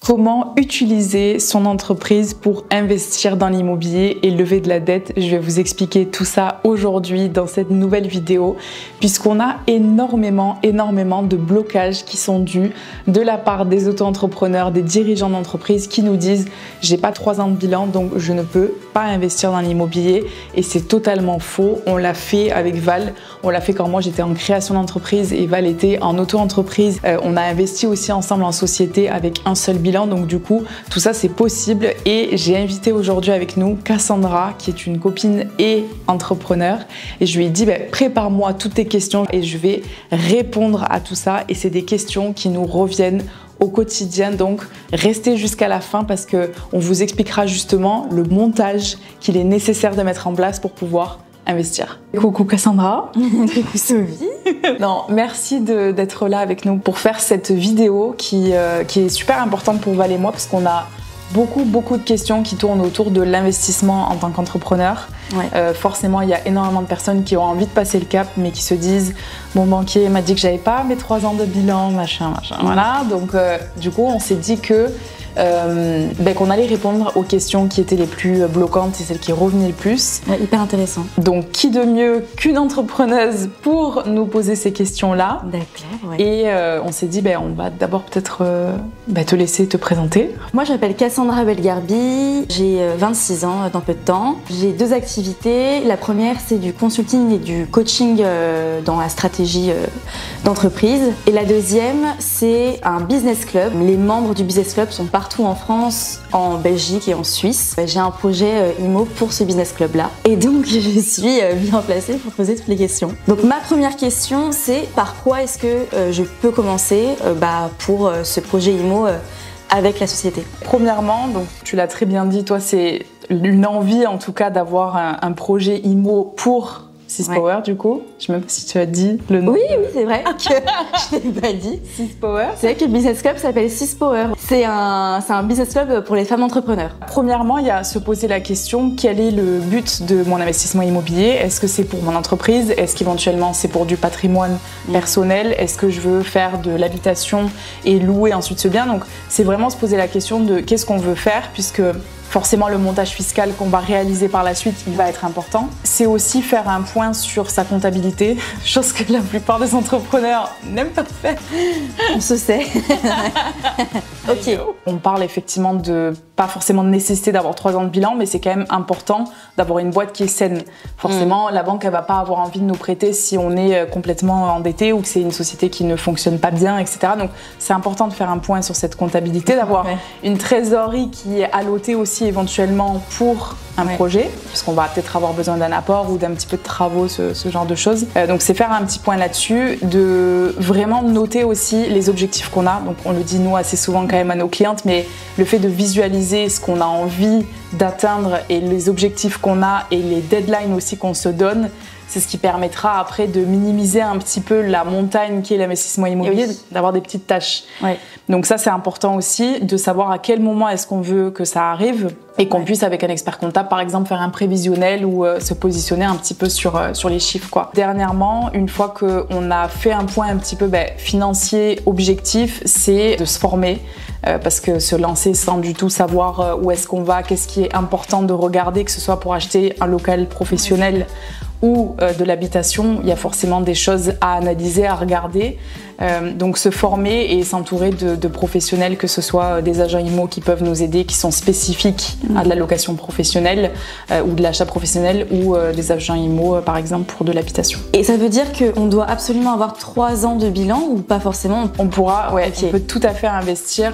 Comment utiliser son entreprise pour investir dans l'immobilier et lever de la dette? Je vais vous expliquer tout ça aujourd'hui dans cette nouvelle vidéo, puisqu'on a énormément de blocages qui sont dus de la part des auto-entrepreneurs, des dirigeants d'entreprise qui nous disent j'ai pas 3 ans de bilan donc je ne peux pas investir dans l'immobilier, et c'est totalement faux. On l'a fait avec Val, on l'a fait quand moi j'étais en création d'entreprise et Val était en auto-entreprise. On a investi aussi ensemble en société avec un seul bilan. Donc du coup, tout ça c'est possible, et j'ai invité aujourd'hui avec nous Cassandra qui est une copine et entrepreneur, et je lui ai dit prépare-moi toutes tes questions et je vais répondre à tout ça, et c'est des questions qui nous reviennent au quotidien, donc restez jusqu'à la fin parce que on vous expliquera justement le montage qu'il est nécessaire de mettre en place pour pouvoir investir. Coucou Cassandra. Coucou Sophie. Non, merci d'être là avec nous pour faire cette vidéo qui est super importante pour Val et moi, parce qu'on a beaucoup de questions qui tournent autour de l'investissement en tant qu'entrepreneur. Ouais. Forcément, il y a énormément de personnes qui ont envie de passer le cap, mais qui se disent mon banquier m'a dit que j'avais pas mes 3 ans de bilan, machin. Voilà. Donc, du coup, on s'est dit que qu'on allait répondre aux questions qui étaient les plus bloquantes et celles qui revenaient le plus. Ouais, hyper intéressant. Donc qui de mieux qu'une entrepreneuse pour nous poser ces questions-là. D'accord, ouais. Et on s'est dit on va d'abord peut-être te laisser te présenter. Moi je m'appelle Cassandra Belgarbi, j'ai 26 ans dans peu de temps. J'ai 2 activités. La première c'est du consulting et du coaching dans la stratégie d'entreprise. Et la deuxième c'est un business club. Les membres du business club sont partout en France, en Belgique et en Suisse. J'ai un projet IMO pour ce business club-là. Et donc, je suis bien placée pour poser toutes les questions. Donc, ma première question, c'est par quoi est-ce que je peux commencer pour ce projet IMO avec la société? Premièrement, donc, tu l'as très bien dit, toi, c'est une envie en tout cas d'avoir un projet IMO pour Sispower, du coup. Je ne sais même pas si tu as dit le nom. Oui, c'est vrai que je ne l'ai pas dit. Sispower. C'est vrai que le business club s'appelle Sispower. C'est un business club pour les femmes entrepreneurs. Premièrement, il y a à se poser la question, quel est le but de mon investissement immobilier? Est-ce que c'est pour mon entreprise? Est-ce qu'éventuellement c'est pour du patrimoine personnel? Est-ce que je veux faire de l'habitation et louer ensuite ce bien? Donc c'est vraiment se poser la question de qu'est-ce qu'on veut faire, puisque forcément, le montage fiscal qu'on va réaliser par la suite, il va être important. C'est aussi faire un point sur sa comptabilité, chose que la plupart des entrepreneurs n'aiment pas faire. On se sait. Ok. On parle effectivement de pas forcément de nécessité d'avoir 3 ans de bilan, mais c'est quand même important d'avoir une boîte qui est saine. Forcément, la banque, elle va pas avoir envie de nous prêter si on est complètement endetté ou que c'est une société qui ne fonctionne pas bien, etc. Donc, c'est important de faire un point sur cette comptabilité, d'avoir une trésorerie qui est allotée aussi éventuellement pour un projet, puisqu'on va peut-être avoir besoin d'un apport ou d'un petit peu de travaux, ce genre de choses. Donc c'est faire un petit point là-dessus, de vraiment noter aussi les objectifs qu'on a. Donc on le dit nous assez souvent quand même à nos clientes, mais le fait de visualiser ce qu'on a envie d'atteindre et les objectifs qu'on a et les deadlines aussi qu'on se donne, c'est ce qui permettra après de minimiser un petit peu la montagne qui est l'investissement immobilier, d'avoir des petites tâches. Ouais. Donc ça, c'est important aussi de savoir à quel moment est-ce qu'on veut que ça arrive et qu'on puisse, avec un expert comptable, par exemple, faire un prévisionnel ou se positionner un petit peu sur les chiffres, quoi. Dernièrement, une fois qu'on a fait un point un petit peu financier, objectif, c'est de se former. Parce que se lancer sans du tout savoir où est-ce qu'on va, qu'est-ce qui est important de regarder, que ce soit pour acheter un local professionnel ou de l'habitation, il y a forcément des choses à analyser, à regarder. Donc se former et s'entourer de professionnels, que ce soit des agents IMO qui peuvent nous aider, qui sont spécifiques à de la location professionnelle ou de l'achat professionnel, ou des agents IMO par exemple pour de l'habitation. Et ça veut dire qu'on doit absolument avoir 3 ans de bilan ou pas forcément? On pourra, on peut tout à fait investir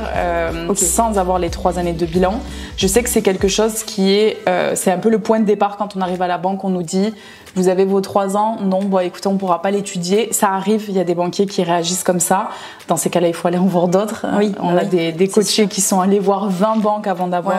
sans avoir les 3 années de bilan. Je sais que c'est quelque chose qui est, c'est un peu le point de départ quand on arrive à la banque, on nous dit vous avez vos 3 ans, non, écoutez, on ne pourra pas l'étudier. Ça arrive, il y a des banquiers qui réagissent comme ça. Dans ces cas-là, il faut aller en voir d'autres. Oui, on a des coachés qui sont allés voir 20 banques avant d'avoir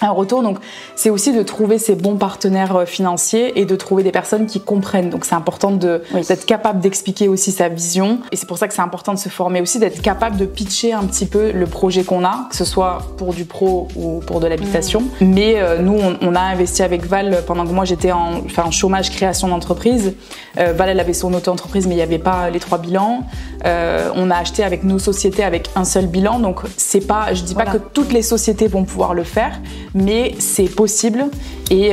un retour. Donc, c'est aussi de trouver ces bons partenaires financiers et de trouver des personnes qui comprennent. Donc, c'est important d'être capable d'expliquer aussi sa vision. Et c'est pour ça que c'est important de se former aussi, d'être capable de pitcher un petit peu le projet qu'on a, que ce soit pour du pro ou pour de l'habitation. Mais nous, on a investi avec Val pendant que moi, j'étais en chômage créatif. création d'entreprise. Val, elle avait son auto-entreprise, mais il n'y avait pas les 3 bilans. On a acheté avec nos sociétés avec un seul bilan. Donc, c'est pas, je dis pas que toutes les sociétés vont pouvoir le faire, mais c'est possible. Et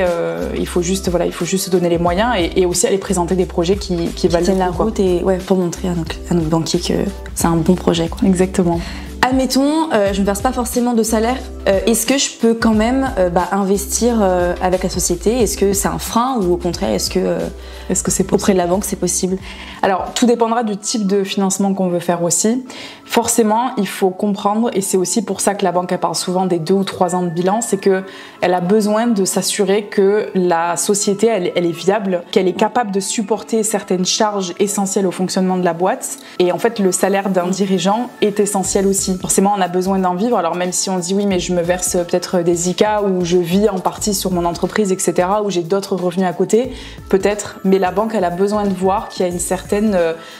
il faut juste se donner les moyens et aussi aller présenter des projets qui valent la route et pour montrer à notre banquier que c'est un bon projet, quoi. Exactement. Admettons, je ne verse pas forcément de salaire. Est-ce que je peux quand même investir avec la société? Est-ce que c'est un frein ou au contraire, est-ce que c'est possible? Auprès de la banque, c'est possible? Alors, tout dépendra du type de financement qu'on veut faire aussi. Forcément, il faut comprendre, et c'est aussi pour ça que la banque elle parle souvent des 2 ou 3 ans de bilan, c'est qu'elle a besoin de s'assurer que la société, elle est viable, qu'elle est capable de supporter certaines charges essentielles au fonctionnement de la boîte. Et en fait, le salaire d'un dirigeant est essentiel aussi. Forcément, on a besoin d'en vivre. Alors même si on dit oui, mais je me verse peut-être des ICA ou je vis en partie sur mon entreprise, etc., ou j'ai d'autres revenus à côté, peut-être. Mais la banque, elle a besoin de voir qu'il y a une certaine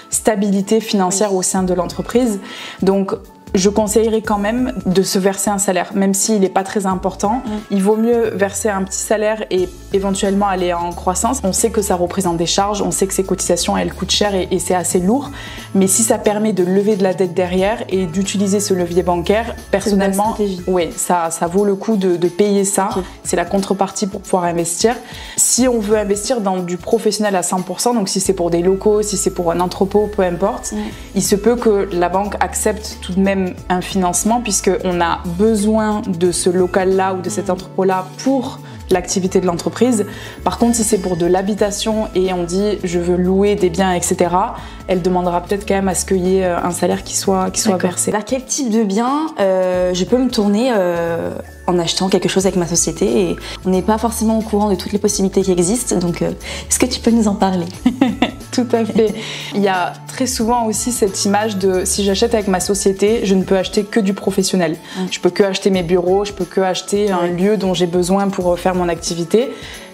stabilité financière au sein de l'entreprise. Donc, je conseillerais quand même de se verser un salaire, même s'il n'est pas très important. Il vaut mieux verser un petit salaire et éventuellement aller en croissance. On sait que ça représente des charges, on sait que ces cotisations, elles coûtent cher et c'est assez lourd. Mais si ça permet de lever de la dette derrière et d'utiliser ce levier bancaire, personnellement, oui, ça vaut le coup de payer ça. Okay. C'est la contrepartie pour pouvoir investir. Si on veut investir dans du professionnel à 100%, donc si c'est pour des locaux, si c'est pour un entrepôt, peu importe, il se peut que la banque accepte tout de même un financement puisqu'on a besoin de ce local-là ou de cet entrepôt-là pour l'activité de l'entreprise. Par contre, si c'est pour de l'habitation et on dit je veux louer des biens, etc., elle demandera peut-être quand même à ce qu'il y ait un salaire qui soit versé. Vers quel type de bien je peux me tourner en achetant quelque chose avec ma société? Et on n'est pas forcément au courant de toutes les possibilités qui existent, donc est-ce que tu peux nous en parler? Tout à fait. Il y a très souvent aussi cette image de si j'achète avec ma société, je ne peux acheter que du professionnel. Je peux que acheter mes bureaux, je peux que acheter un lieu dont j'ai besoin pour faire mon activité.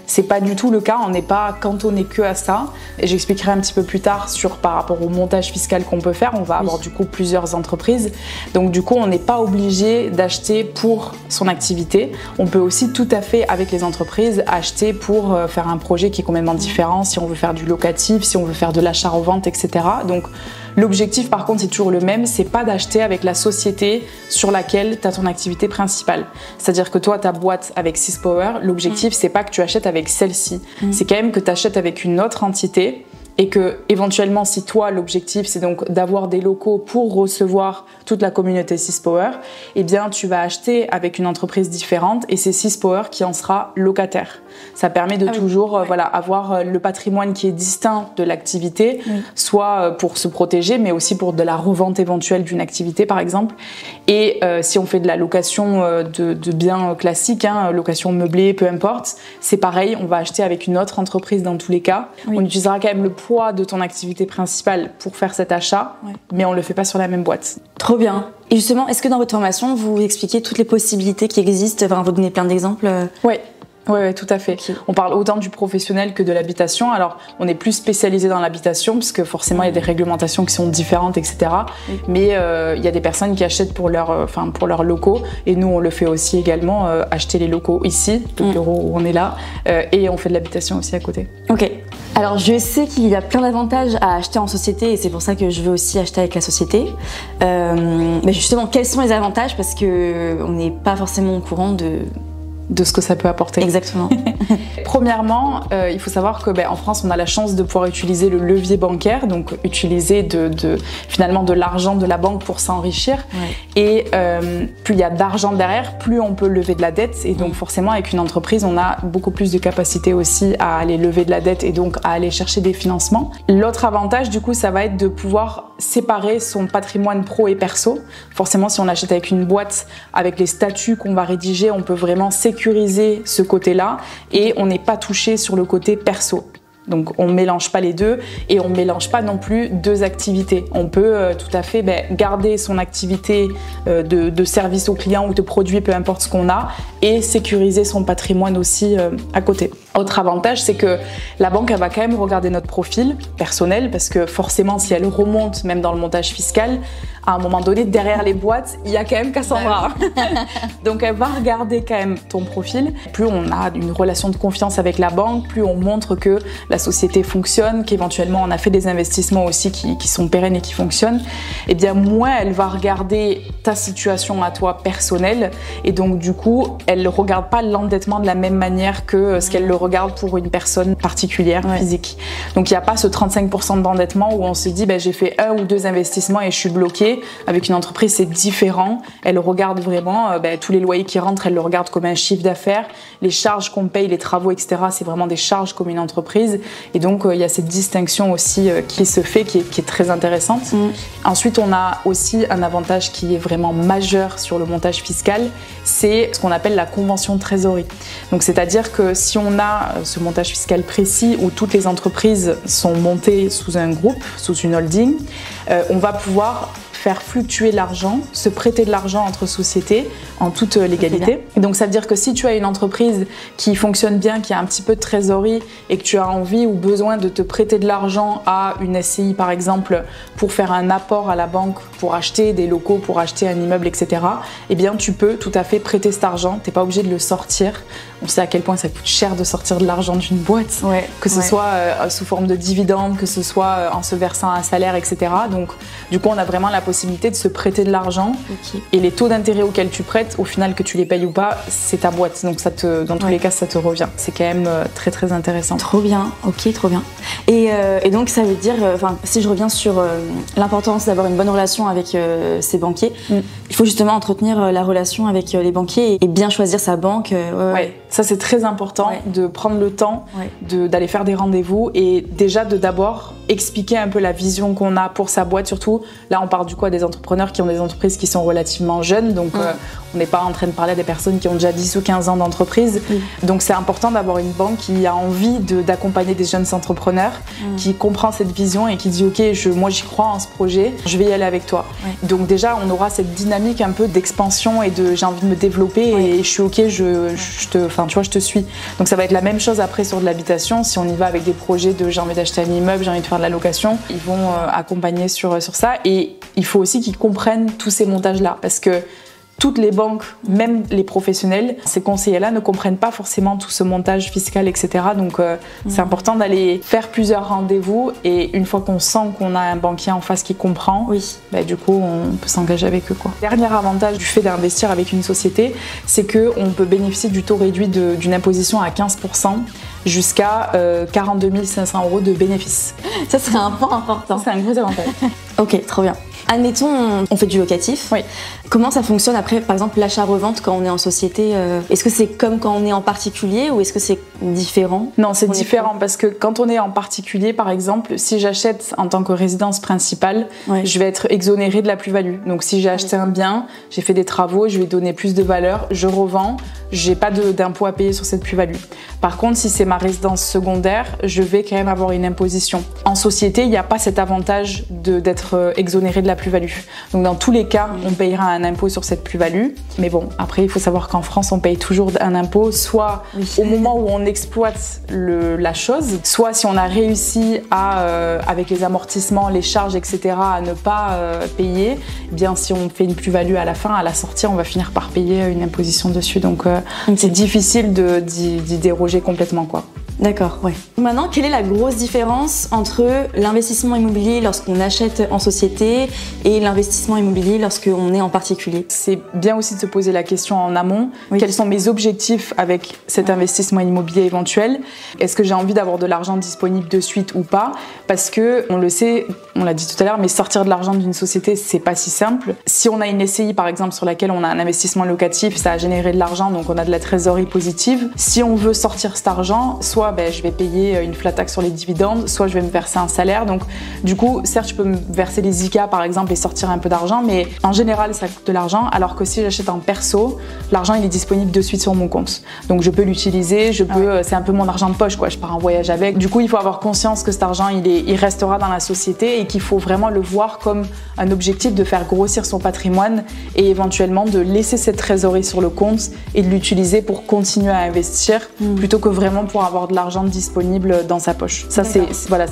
C'est pas du tout le cas, on n'est pas cantonné que à ça. Et j'expliquerai un petit peu plus tard par rapport au montage fiscal qu'on peut faire. On va avoir du coup plusieurs entreprises. Donc du coup, on n'est pas obligé d'acheter pour son activité. On peut aussi tout à fait, avec les entreprises, acheter pour faire un projet qui est complètement différent, si on veut faire du locatif, si on veut faire de l'achat-revente, etc. Donc l'objectif par contre c'est toujours le même, c'est pas d'acheter avec la société sur laquelle tu as ton activité principale. C'est-à-dire que toi, ta boîte avec Syspower, l'objectif c'est pas que tu achètes avec celle-ci, c'est quand même que tu achètes avec une autre entité et que éventuellement si toi l'objectif c'est donc d'avoir des locaux pour recevoir toute la communauté Syspower, eh bien tu vas acheter avec une entreprise différente et c'est Syspower qui en sera locataire. Ça permet de toujours avoir le patrimoine qui est distinct de l'activité, soit pour se protéger, mais aussi pour de la revente éventuelle d'une activité, par exemple. Et si on fait de la location de biens classiques, location meublée, peu importe, c'est pareil, on va acheter avec une autre entreprise dans tous les cas. On utilisera quand même le poids de ton activité principale pour faire cet achat, mais on ne le fait pas sur la même boîte. Trop bien. Et justement, est-ce que dans votre formation, vous expliquez toutes les possibilités qui existent? Vous donnez plein d'exemples? Oui, tout à fait. Okay. On parle autant du professionnel que de l'habitation. Alors, on est plus spécialisé dans l'habitation parce que forcément, il y a des réglementations qui sont différentes, etc. Mais il y a des personnes qui achètent pour leurs locaux. Et nous, on le fait aussi également, acheter les locaux ici, le bureau où on est là. Et on fait de l'habitation aussi à côté. Ok. Alors, je sais qu'il y a plein d'avantages à acheter en société et c'est pour ça que je veux aussi acheter avec la société. Mais justement, quels sont les avantages? Parce qu'on n'est pas forcément au courant de ce que ça peut apporter. Exactement. Premièrement, il faut savoir que en France, on a la chance de pouvoir utiliser le levier bancaire, donc utiliser finalement de l'argent de la banque pour s'enrichir. Et plus il y a d'argent derrière, plus on peut lever de la dette. Et donc forcément, avec une entreprise, on a beaucoup plus de capacité aussi à aller lever de la dette et donc à aller chercher des financements. L'autre avantage, du coup, ça va être de pouvoir séparer son patrimoine pro et perso. Forcément, si on achète avec une boîte, avec les statuts qu'on va rédiger, on peut vraiment sécuriser ce côté-là et on n'est pas touché sur le côté perso. Donc on ne mélange pas les deux et on ne mélange pas non plus deux activités. On peut tout à fait garder son activité de service au client ou de produit, peu importe ce qu'on a, et sécuriser son patrimoine aussi à côté. Autre avantage, c'est que la banque elle va quand même regarder notre profil personnel parce que forcément, si elle remonte même dans le montage fiscal, à un moment donné, derrière les boîtes, il y a quand même Cassandra. Donc elle va regarder quand même ton profil. Plus on a une relation de confiance avec la banque, plus on montre que la société fonctionne, qu'éventuellement on a fait des investissements aussi qui sont pérennes et qui fonctionnent, et bien moins elle va regarder ta situation à toi personnelle. Et donc du coup, elle ne regarde pas l'endettement de la même manière que ce qu'elle le regarde pour une personne particulière, physique. Donc il n'y a pas ce 35% d'endettement où on se dit j'ai fait 1 ou 2 investissements et je suis bloquée. Avec une entreprise, c'est différent. Elle regarde vraiment tous les loyers qui rentrent, elle le regarde comme un chiffre d'affaires. Les charges qu'on paye, les travaux, etc., c'est vraiment des charges comme une entreprise. Et donc, il y a cette distinction aussi qui se fait, qui est très intéressante. Ensuite, on a aussi un avantage qui est vraiment majeur sur le montage fiscal, c'est ce qu'on appelle la convention de trésorerie. Donc, c'est-à-dire que si on a ce montage fiscal précis où toutes les entreprises sont montées sous un groupe, sous une holding, on va pouvoir faire fluctuer l'argent, se prêter de l'argent entre sociétés en toute légalité. Et donc ça veut dire que si tu as une entreprise qui fonctionne bien, qui a un petit peu de trésorerie et que tu as envie ou besoin de te prêter de l'argent à une SCI par exemple pour faire un apport à la banque, pour acheter des locaux, pour acheter un immeuble, etc., eh bien tu peux tout à fait prêter cet argent, t'es pas obligé de le sortir. On sait à quel point ça coûte cher de sortir de l'argent d'une boîte, que ce soit sous forme de dividendes, que ce soit en se versant un salaire, etc. Donc du coup on a vraiment la possibilité de se prêter de l'argent et les taux d'intérêt auxquels tu prêtes, au final que tu les payes ou pas, c'est ta boîte. Donc ça dans tous les cas ça te revient. C'est quand même très très intéressant. Trop bien, ok, trop bien. Et donc ça veut dire, si je reviens sur l'importance d'avoir une bonne relation avec ses banquiers, il faut justement entretenir la relation avec les banquiers et bien choisir sa banque. Ça c'est très important de prendre le temps d'aller faire des rendez-vous et déjà de d'abord expliquer un peu la vision qu'on a pour sa boîte. Surtout là on parle du coup à des entrepreneurs qui ont des entreprises qui sont relativement jeunes, donc on n'est pas en train de parler à des personnes qui ont déjà 10 ou 15 ans d'entreprise. Donc c'est important d'avoir une banque qui a envie d'accompagner des jeunes entrepreneurs, qui comprend cette vision et qui dit ok, moi j'y crois en ce projet, je vais y aller avec toi. Donc déjà on aura cette dynamique un peu d'expansion et de j'ai envie de me développer et je suis ok, je te suis. Donc ça va être la même chose après sur de l'habitation. Si on y va avec des projets de j'ai envie d'acheter un immeuble, j'ai envie de faire de la location, ils vont accompagner sur ça. Et il faut aussi qu'ils comprennent tous ces montages-là parce que toutes les banques, même les professionnels, ces conseillers-là ne comprennent pas forcément tout ce montage fiscal, etc. Donc c'est important d'aller faire plusieurs rendez-vous et une fois qu'on sent qu'on a un banquier en face qui comprend, du coup on peut s'engager avec eux, quoi. Dernier avantage du fait d'investir avec une société, c'est qu'on peut bénéficier du taux réduit d'une imposition à 15% jusqu'à 42 500 € de bénéfices. Ça serait un point important. C'est un gros avantage. Ok, trop bien. Admettons, on fait du locatif. Comment ça fonctionne après, par exemple, l'achat-revente quand on est en société Est-ce que c'est comme quand on est en particulier ou est-ce que c'est différent? Non, c'est différent parce que quand on est en particulier, par exemple, si j'achète en tant que résidence principale, je vais être exonérée de la plus-value. Donc si j'ai acheté un bien, j'ai fait des travaux, je vais donner plus de valeur, je revends, j'ai pas d'impôt à payer sur cette plus-value. Par contre, si c'est ma résidence secondaire, je vais quand même avoir une imposition. En société, il n'y a pas cet avantage d'être exonéré de la plus-value. Donc dans tous les cas, on payera un impôt sur cette plus-value. Mais bon, après, il faut savoir qu'en France, on paye toujours un impôt, soit au moment où on exploite la chose, soit si on a réussi avec les amortissements, les charges, etc., à ne pas payer, eh bien si on fait une plus-value à la fin, à la sortie, on va finir par payer une imposition dessus. Donc c'est difficile d'y déroger complètement, quoi. D'accord, Maintenant, quelle est la grosse différence entre l'investissement immobilier lorsqu'on achète en société et l'investissement immobilier lorsqu'on est en particulier? C'est bien aussi de se poser la question en amont. Quels sont mes objectifs avec cet investissement immobilier éventuel? Est-ce que j'ai envie d'avoir de l'argent disponible de suite ou pas? Parce que, on le sait, on l'a dit tout à l'heure, mais sortir de l'argent d'une société, c'est pas si simple. Si on a une SCI, par exemple, sur laquelle on a un investissement locatif, ça a généré de l'argent, donc on a de la trésorerie positive. Si on veut sortir cet argent, soit je vais payer une flat tax sur les dividendes, soit je vais me verser un salaire. Donc du coup, certes, je peux me verser les ICA par exemple et sortir un peu d'argent, mais en général, ça coûte de l'argent, alors que si j'achète en perso, l'argent il est disponible de suite sur mon compte. Donc je peux l'utiliser, c'est un peu mon argent de poche, quoi. Je pars en voyage avec. Du coup, il faut avoir conscience que cet argent, il restera dans la société et qu'il faut vraiment le voir comme un objectif de faire grossir son patrimoine et éventuellement de laisser cette trésorerie sur le compte et de l'utiliser pour continuer à investir plutôt que vraiment pour avoir de l'argent disponible dans sa poche. Ça, c'est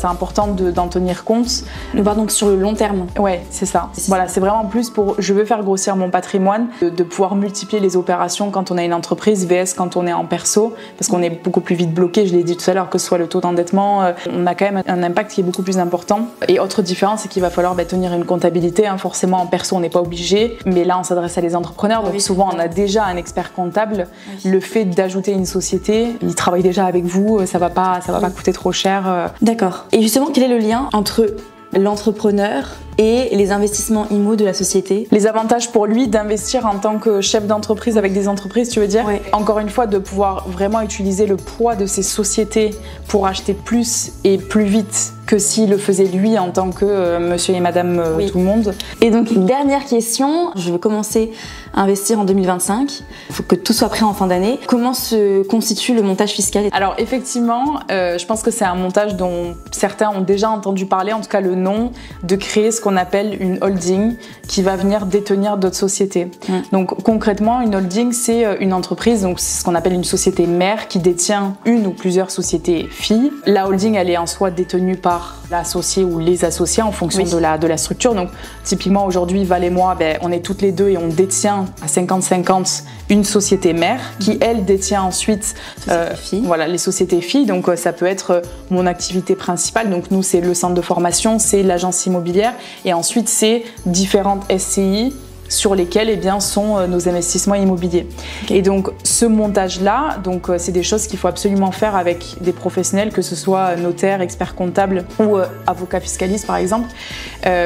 important d'en tenir compte. On part donc sur le long terme. Ouais, c'est ça. Voilà, c'est vraiment plus pour je veux faire grossir mon patrimoine, de pouvoir multiplier les opérations quand on a une entreprise vs quand on est en perso, parce qu'on est beaucoup plus vite bloqué, je l'ai dit tout à l'heure, que ce soit le taux d'endettement, on a quand même un impact qui est beaucoup plus important. Et autre différence, c'est qu'il va falloir tenir une comptabilité. Forcément, en perso, on n'est pas obligé, mais là, on s'adresse à des entrepreneurs, donc souvent, on a déjà un expert comptable. Le fait d'ajouter une société, il travaille déjà avec vous, ça va pas coûter trop cher. D'accord. Et justement, quel est le lien entre l'entrepreneur et les investissements IMO de la société? Les avantages pour lui d'investir en tant que chef d'entreprise avec des entreprises, tu veux dire? Oui. Encore une fois, de pouvoir vraiment utiliser le poids de ces sociétés pour acheter plus et plus vite que s'il le faisait lui en tant que monsieur et madame tout le monde. Et donc, une dernière question, je vais commencer à investir en 2025, il faut que tout soit prêt en fin d'année. Comment se constitue le montage fiscal? Alors effectivement, je pense que c'est un montage dont certains ont déjà entendu parler, en tout cas le nom, de créer ce qu'on appelle une holding qui va venir détenir d'autres sociétés. Donc concrètement, une holding, c'est une entreprise, donc c'est ce qu'on appelle une société mère qui détient une ou plusieurs sociétés filles. La holding, elle est en soi détenue par l'associé ou les associés en fonction de la structure. Donc typiquement aujourd'hui, Val et moi, on est toutes les deux et on détient à 50-50 une société mère qui elle détient ensuite les sociétés filles. Donc ça peut être mon activité principale. Donc nous, c'est le centre de formation, c'est l'agence immobilière et ensuite c'est différentes SCI sur lesquels sont nos investissements immobiliers. Et donc ce montage-là, c'est des choses qu'il faut absolument faire avec des professionnels, que ce soit notaire, expert comptable ou avocat fiscaliste par exemple,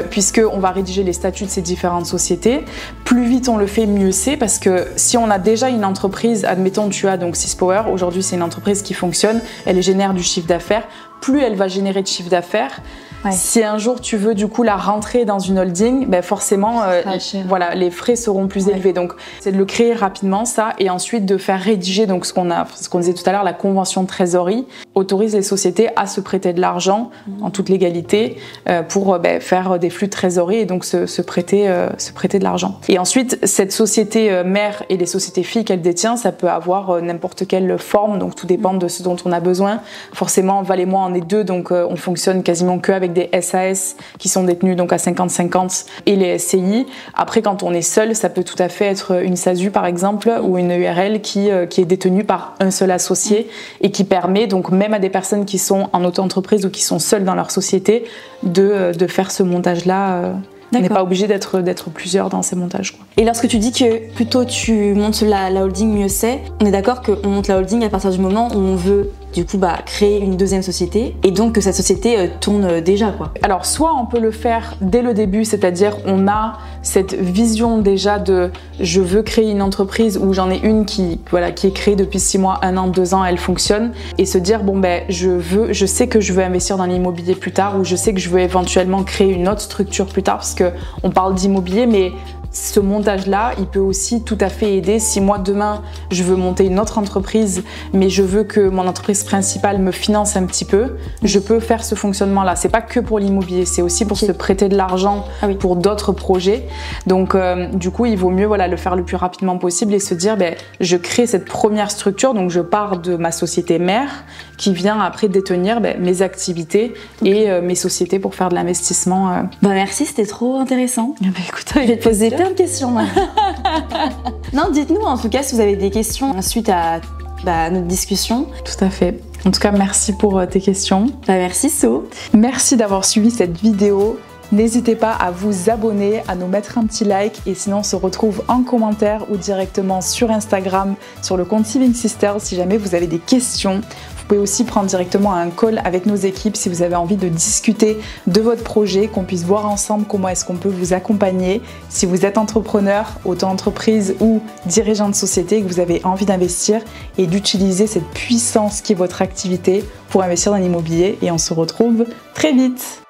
puisqu'on va rédiger les statuts de ces différentes sociétés. Plus vite on le fait, mieux c'est, parce que si on a déjà une entreprise, admettons tu as donc Syspower, aujourd'hui c'est une entreprise qui fonctionne, elle génère du chiffre d'affaires, plus elle va générer de chiffre d'affaires, si un jour tu veux du coup la rentrer dans une holding, forcément les frais seront plus élevés. Donc c'est de le créer rapidement ça et ensuite de faire rédiger donc ce qu'on disait tout à l'heure, la convention de trésorerie autorise les sociétés à se prêter de l'argent en toute légalité pour faire des flux de trésorerie et donc se prêter de l'argent. Et ensuite cette société mère et les sociétés filles qu'elle détient, ça peut avoir n'importe quelle forme, donc tout dépend de ce dont on a besoin. Forcément Val et moi on est deux, donc on fonctionne quasiment que avec des SAS qui sont détenus donc à 50-50 et les SCI. Après, quand on est seul, ça peut tout à fait être une SASU par exemple ou une URL qui est détenue par un seul associé et qui permet donc même à des personnes qui sont en auto-entreprise ou qui sont seules dans leur société de faire ce montage-là. On n'est pas obligé d'être plusieurs dans ces montages. Et lorsque tu dis que plutôt tu montes la holding, mieux c'est, on est d'accord qu'on monte la holding à partir du moment où on veut du coup créer une deuxième société et donc que cette société tourne déjà quoi. Alors soit on peut le faire dès le début, c'est-à-dire on a cette vision déjà de je veux créer une entreprise où j'en ai une qui est créée depuis 6 mois, 1 an, 2 ans, elle fonctionne et se dire je sais que je veux investir dans l'immobilier plus tard ou je sais que je veux éventuellement créer une autre structure plus tard parce qu'on parle d'immobilier mais ce montage-là, il peut aussi tout à fait aider. Si moi, demain, je veux monter une autre entreprise, mais je veux que mon entreprise principale me finance un petit peu, je peux faire ce fonctionnement-là. C'est pas que pour l'immobilier, c'est aussi pour se prêter de l'argent pour d'autres projets. Donc, du coup, il vaut mieux le faire le plus rapidement possible et se dire, je crée cette première structure, donc je pars de ma société mère qui vient après détenir mes activités et mes sociétés pour faire de l'investissement. Merci, c'était trop intéressant. Écoute, je vais te poser plein de questions. Non, dites-nous en tout cas si vous avez des questions suite à notre discussion. Tout à fait. En tout cas, merci pour tes questions. Merci So. Merci d'avoir suivi cette vidéo. N'hésitez pas à vous abonner, à nous mettre un petit like et sinon on se retrouve en commentaire ou directement sur Instagram, sur le compte Saving Sisters si jamais vous avez des questions. Vous pouvez aussi prendre directement un call avec nos équipes si vous avez envie de discuter de votre projet, qu'on puisse voir ensemble comment est-ce qu'on peut vous accompagner. Si vous êtes entrepreneur, auto-entreprise ou dirigeant de société, que vous avez envie d'investir et d'utiliser cette puissance qui est votre activité pour investir dans l'immobilier et on se retrouve très vite.